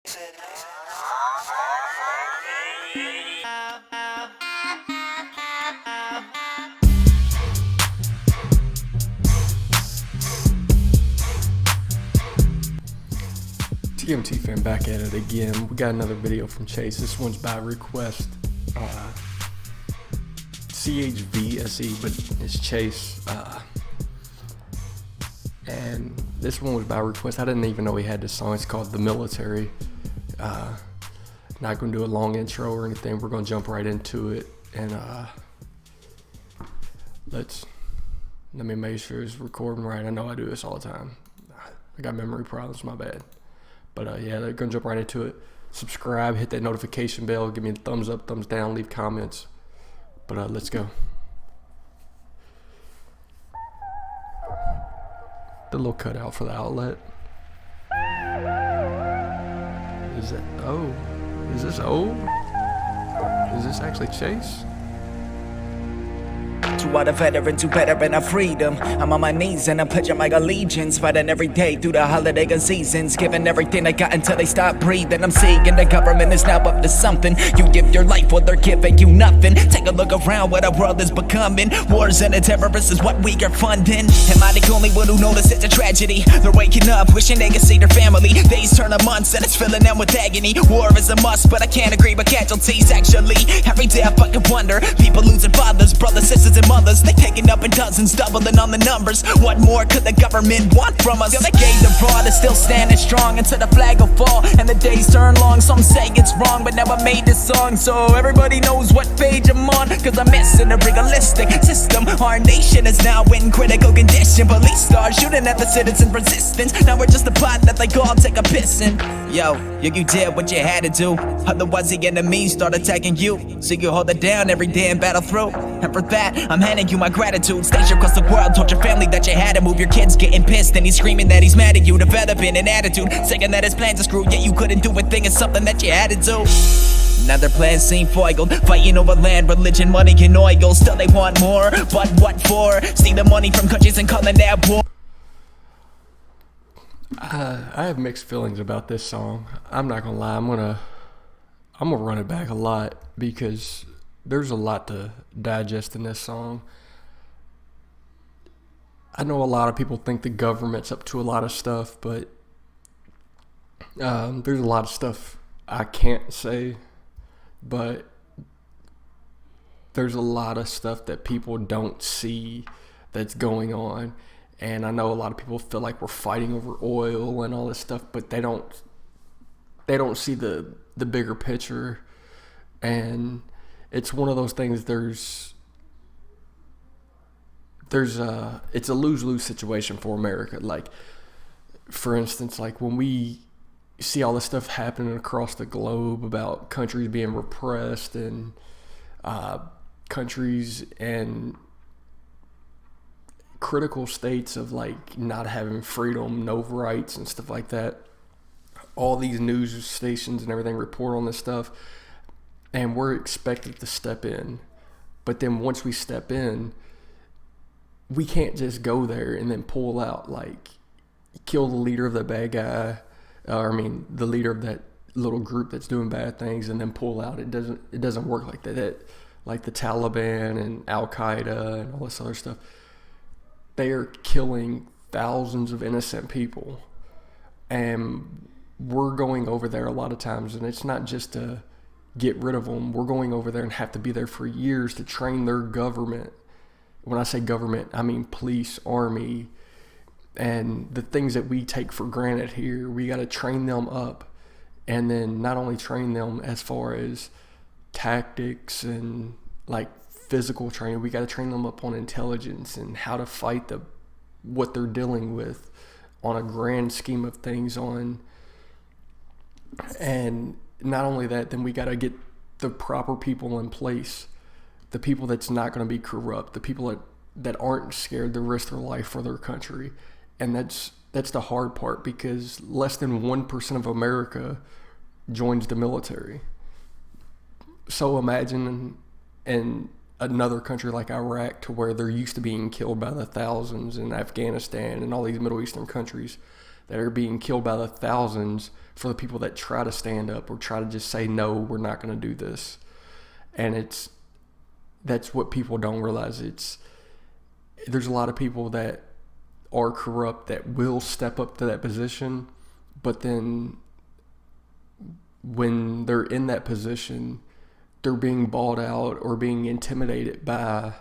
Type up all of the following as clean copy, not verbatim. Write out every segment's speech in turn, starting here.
TMT fan, back at it again. We got another video from Chase. This one's by request. CHVSE, but it's Chase. And this one was by request. I didn't even know he had this song. It's called The Military. Not going to do a long intro or anything. We're going to jump right into it. And let me make sure it's recording right. I know I do this all the time. I got memory problems, my bad. But yeah, they're going to jump right into it. Subscribe, hit that notification bell, give me a thumbs up, thumbs down, leave comments. But let's go. The little cutout for the outlet. Is it? Oh, is this old? Is this actually Chase? To all the veterans who better in our freedom, I'm on my knees and I'm pledging my allegiance, fighting every day through the holiday seasons, giving everything I got until they stop breathing. I'm seeing the government is now up to something. You give your life while they're giving you nothing. Take a look around what our world is becoming. Wars and the terrorists is what we are funding. Am I the only one who notices it's a tragedy? They're waking up, wishing they could see their family. Days turn to months and it's filling them with agony. War is a must, but I can't agree with casualties. Actually, every day I fucking wonder. People losing fathers, brothers, sisters, and mothers. They taking up in dozens, doubling on the numbers. What more could the government want from us? They gave the broad is still standing strong until the flag will fall and the days turn long. Some say it's wrong, but now I made this song so everybody knows what page I'm on. Cause I'm missing a realistic system. Our nation is now in critical condition. Police start shooting at the citizens' resistance. Now we're just a pot that they call take a piss in. Yo, you did what you had to do. Otherwise the enemy start attacking you. So you hold it down every day and battle through. And for that, I'm handing you my gratitude. Stage across the world, told your family that you had to move. Your kid's getting pissed and he's screaming that he's mad at you. Developing an attitude, saying that his plans are screwed. Yet you couldn't do a thing, it's something that you had to do. Now their plans seem foiled, fighting over land, religion, money, and oil. Still they want more, but what for? See the money from countries and calling that war. I have mixed feelings about this song. I'm not gonna lie. I'm gonna run it back a lot because there's a lot to digest in this song. I know a lot of people think the government's up to a lot of stuff, but there's a lot of stuff I can't say, but there's a lot of stuff that people don't see that's going on. And I know a lot of people feel like we're fighting over oil and all this stuff, but they don't see the bigger picture. And it's one of those things, it's a lose-lose situation for America. Like, for instance, like when we see all this stuff happening across the globe about countries being repressed and countries and critical states of like not having freedom, no rights and stuff like that. All these news stations and everything report on this stuff, and we're expected to step in. But then once we step in, we can't just go there and then pull out, like kill the leader of the bad guy, the leader of that little group that's doing bad things, and then pull out. It doesn't work like that. Like the Taliban and Al Qaeda and all this other stuff, they are killing thousands of innocent people, and we're going over there a lot of times, and it's not just to get rid of them. We're going over there and have to be there for years to train their government. When I say government, I mean police, army, and the things that we take for granted here. We got to train them up, and then not only train them as far as tactics and like physical training, we got to train them up on intelligence and how to fight what they're dealing with on a grand scheme of things and not only that, then we got to get the proper people in place, the people that's not going to be corrupt, the people that aren't scared to risk their life for their country. And that's the hard part, because less than 1% of America joins the military. So imagine in another country like Iraq, to where they're used to being killed by the thousands, in Afghanistan and all these Middle Eastern countries, that are being killed by the thousands for the people that try to stand up or try to just say, no, we're not going to do this. And that's what people don't realize. There's a lot of people that are corrupt that will step up to that position, but then when they're in that position, they're being bought out or being intimidated by,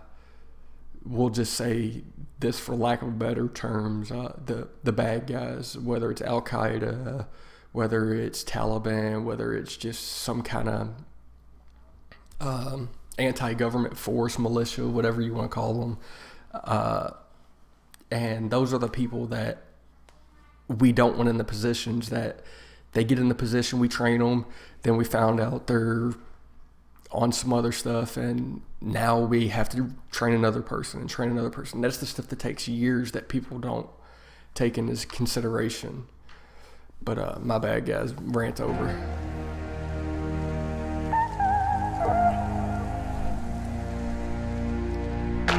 we'll just say this for lack of better terms, the bad guys, whether it's Al-Qaeda, whether it's Taliban, whether it's just some kind of anti-government force, militia, whatever you want to call them. And those are the people that we don't want in the positions that they get in the position, we train them, then we found out they're on some other stuff, and now we have to train another person and train another person. That's the stuff that takes years that people don't take into consideration. But my bad, guys, rant over.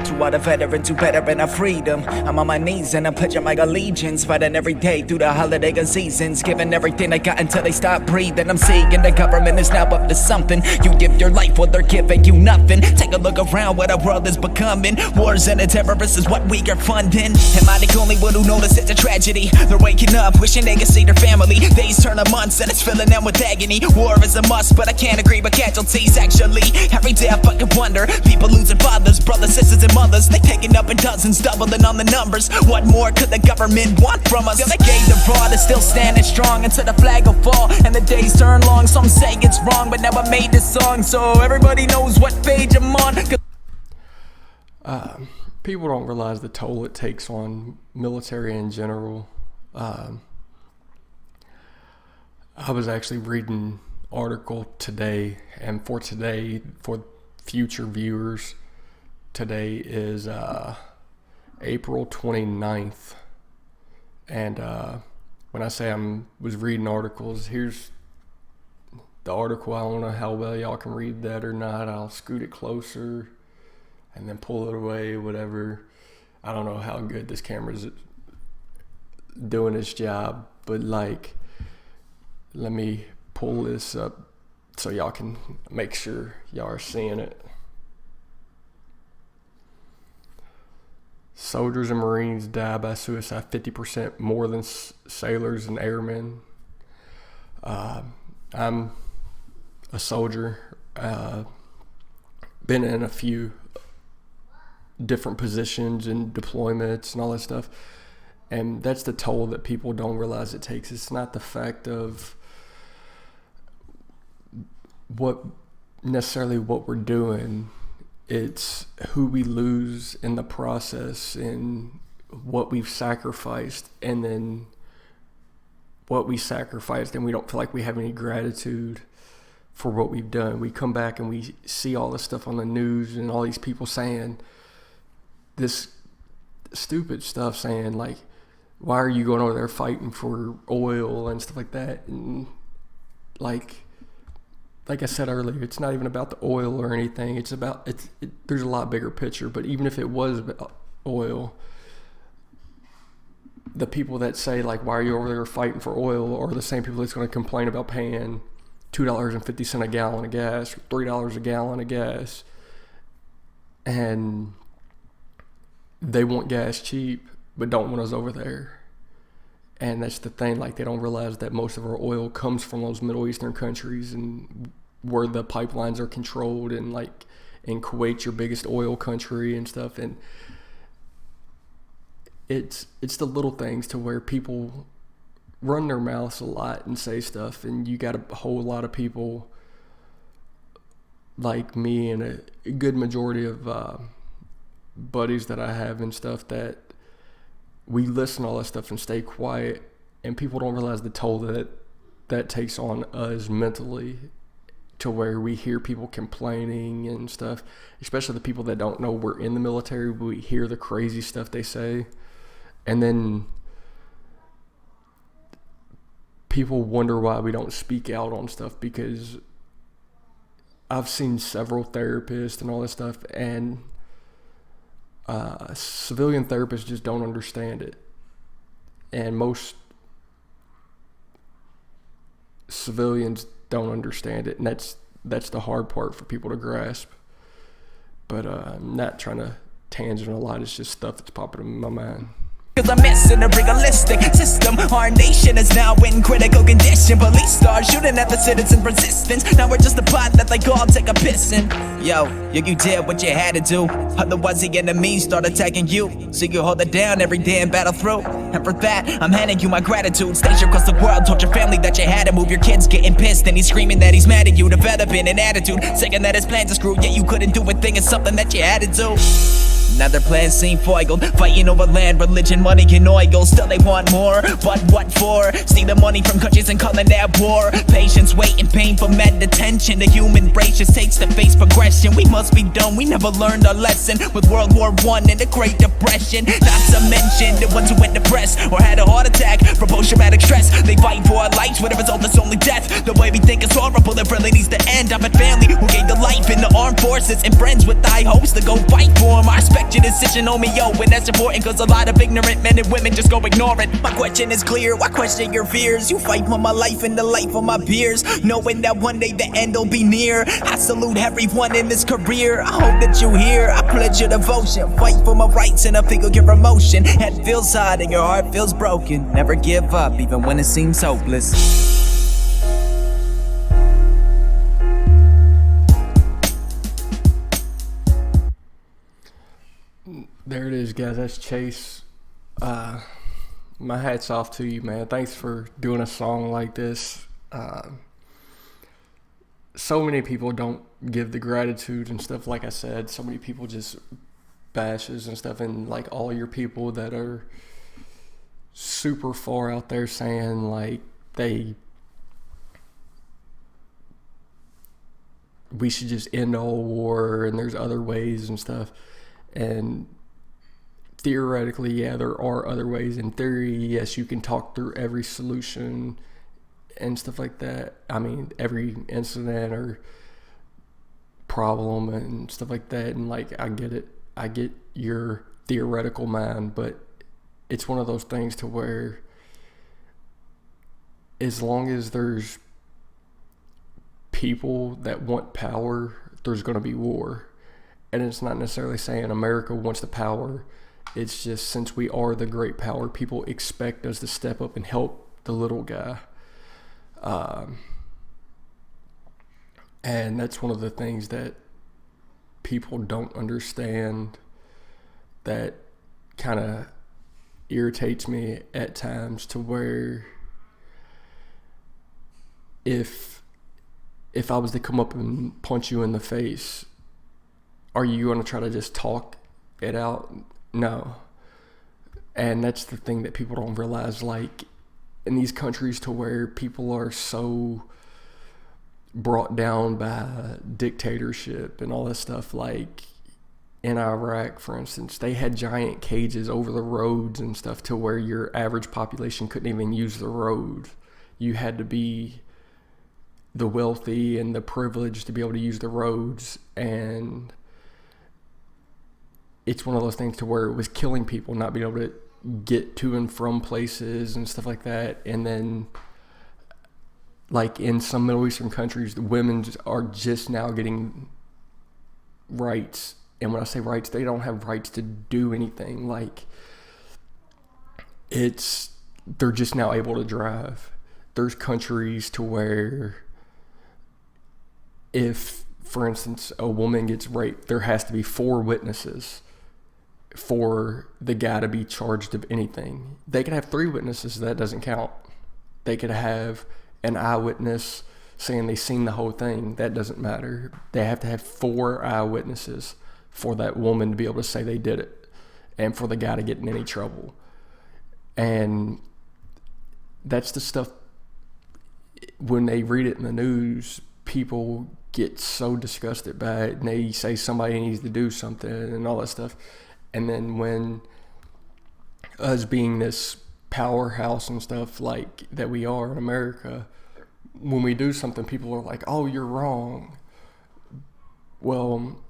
To all the veterans who better in our freedom, I'm on my knees and I'm pledging my allegiance, fighting every day through the holiday seasons, giving everything I got until they stop breathing. I'm seeing the government is now up to something. You give your life, well they're giving you nothing. Take a look around what our world is becoming. Wars and the terrorists is what we are funding. Am I the only one who notices it's a tragedy? They're waking up, wishing they could see their family. Days turn to months and it's filling them with agony. War is a must, but I can't agree with casualties. Actually, every day I fucking wonder. People losing fathers, brothers, sisters, and mothers. They taking up in dozens, doubling on the numbers. What more could the government want from us? Still they gave the raw, they're still standing strong until the flag will fall and the days turn long. Some say it's wrong, but now I made this song so everybody knows what page I'm on. People don't realize the toll it takes on military in general. I was actually reading an article today, and for future viewers, today is April 29th, and when I say was reading articles, here's the article. I don't know how well y'all can read that or not. I'll scoot it closer and then pull it away, whatever. I don't know how good this camera's doing its job, but like, let me pull this up so y'all can make sure y'all are seeing it. Soldiers and Marines die by suicide 50% more than sailors and airmen. I'm a soldier. Been in a few different positions and deployments and all that stuff. And that's the toll that people don't realize it takes. It's not the fact of what we're doing. It's who we lose in the process and what we've sacrificed, and then what we sacrificed and we don't feel like we have any gratitude for what we've done. We come back and we see all this stuff on the news and all these people saying this stupid stuff, saying like, why are you going over there fighting for oil and stuff like that? And like I said earlier, it's not even about the oil or anything. It's about there's a lot bigger picture. But even if it was about oil, the people that say like, why are you over there fighting for oil, are the same people that's going to complain about paying $2.50 a gallon of gas, $3 a gallon of gas, and they want gas cheap but don't want us over there. And that's the thing, like, they don't realize that most of our oil comes from those Middle Eastern countries, and where the pipelines are controlled, and like in Kuwait, your biggest oil country and stuff. And it's the little things to where people run their mouths a lot and say stuff, and you got a whole lot of people like me and a good majority of buddies that I have and stuff that we listen to all that stuff and stay quiet, and people don't realize the toll that takes on us mentally, to where we hear people complaining and stuff, especially the people that don't know we're in the military. We hear the crazy stuff they say, and then people wonder why we don't speak out on stuff, because I've seen several therapists and all this stuff, and civilian therapists just don't understand it. And most civilians don't understand it, and that's the hard part for people to grasp. But I'm not trying to tangent a lot. It's just stuff that's popping in my mind. Cause I'm missing a realistic system. Our nation is now in critical condition. Police start shooting at the citizen resistance. Now we're just a pot that they call take a piss in. Yo, you did what you had to do. Otherwise the enemy start attacking you. So you hold it down every day and battle through. And for that, I'm handing you my gratitude. Station across the world told your family that you had to move. Your kid's getting pissed and he's screaming that he's mad at you. Developing an attitude, saying that his plans are screwed. Yet you couldn't do a thing, it's something that you had to do. Now their plans seem foiled, fighting over land, religion, money, and oil. Still they want more, but what for? See the money from countries and calling that war. Patience, wait, and pain for med attention. The human race just takes to face progression. We must be dumb, we never learned our lesson. With World War I and the Great Depression. Not to mention the ones who went depressed or had a heart attack from post-traumatic stress. They fight for our lives, where the result is only death. The way we think is horrible, it really needs to end. I've had family who gave their life in the armed forces, and friends with high hopes to go fight for them. I respect your decision on me, yo, and that's important, cause a lot of ignorant men and women just go ignore it. My question is clear, why question your fears? You fight for my life and the life of my peers, knowing that one day the end will be near. I salute everyone in this career, I hope that you hear. I pledge your devotion, fight for my rights and I feel your emotion. Head feels hot and your heart feels broken. Never give up, even when it seems hopeless. There it is, guys. That's Chase. My hat's off to you, man. Thanks for doing a song like this. So many people don't give the gratitude and stuff. Like I said, so many people just bashes and stuff, and like all your people that are super far out there saying like we should just end all war and there's other ways and stuff. And theoretically, yeah, there are other ways. In theory, yes, you can talk through every solution and stuff like that. I mean, every incident or problem and stuff like that. And like, I get it. I get your theoretical mind, but it's one of those things to where as long as there's people that want power, there's going to be war. And it's not necessarily saying America wants the power. It's just, since we are the great power, people expect us to step up and help the little guy. And that's one of the things that people don't understand, that kind of irritates me at times, to where if I was to come up and punch you in the face, are you going to try to just talk it out? No. And that's the thing that people don't realize, like in these countries to where people are so brought down by dictatorship and all this stuff, like in Iraq, for instance, they had giant cages over the roads and stuff to where your average population couldn't even use the road. You had to be the wealthy and the privileged to be able to use the roads. And it's one of those things to where it was killing people, not being able to get to and from places and stuff like that. And then like in some Middle Eastern countries, the women are just now getting rights. And when I say rights, they don't have rights to do anything. Like they're just now able to drive. There's countries to where if, for instance, a woman gets raped, there has to be 4 witnesses for the guy to be charged of anything. They could have 3 witnesses, that doesn't count. They could have an eyewitness saying they seen the whole thing, that doesn't matter. They have to have 4 eyewitnesses for that woman to be able to say they did it, and for the guy to get in any trouble. And that's the stuff, when they read it in the news, people get so disgusted by it, and they say somebody needs to do something and all that stuff. And then when us being this powerhouse and stuff like that we are in America, when we do something, people are like, oh, you're wrong. Well,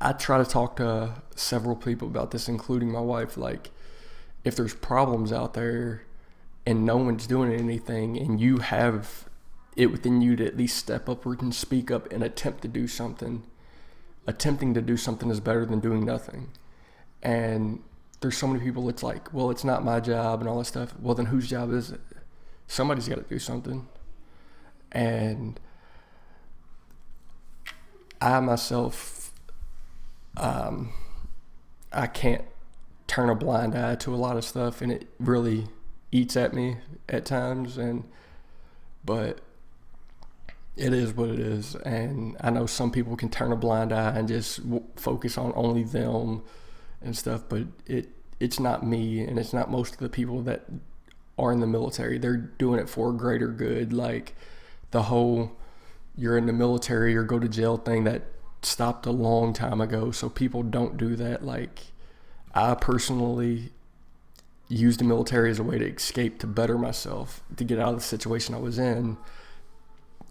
I try to talk to several people about this, including my wife. Like, if there's problems out there and no one's doing anything, and you have it within you to at least step upward and speak up and attempt to do something. Attempting to do something is better than doing nothing. And there's so many people, it's like, well, it's not my job and all that stuff. Well, then whose job is it? Somebody's got to do something. And I myself, I can't turn a blind eye to a lot of stuff, and it really eats at me at times. But it is what it is. And I know some people can turn a blind eye and just focus on only them and stuff, but it's not me, and it's not most of the people that are in the military. They're doing it for a greater good. Like the whole you're in the military or go to jail thing, that stopped a long time ago, so people don't do that. Like I personally used the military as a way to escape, to better myself, to get out of the situation I was in.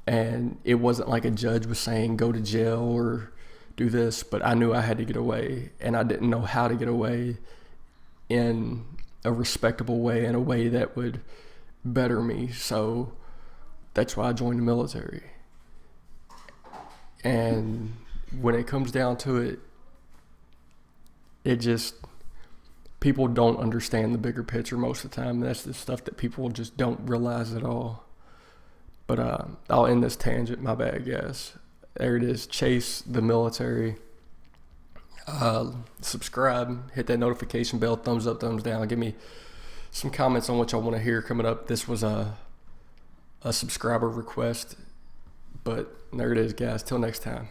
And it wasn't like a judge was saying go to jail or do this, but I knew I had to get away, and I didn't know how to get away in a respectable way, in a way that would better me. So that's why I joined the military. And when it comes down to it, it just, people don't understand the bigger picture most of the time. That's the stuff that people just don't realize at all. But I'll end this tangent. My bad, guys. There it is. Chase the military. Subscribe. Hit that notification bell. Thumbs up, thumbs down. Give me some comments on what y'all want to hear coming up. This was a subscriber request. But there it is, guys. Till next time.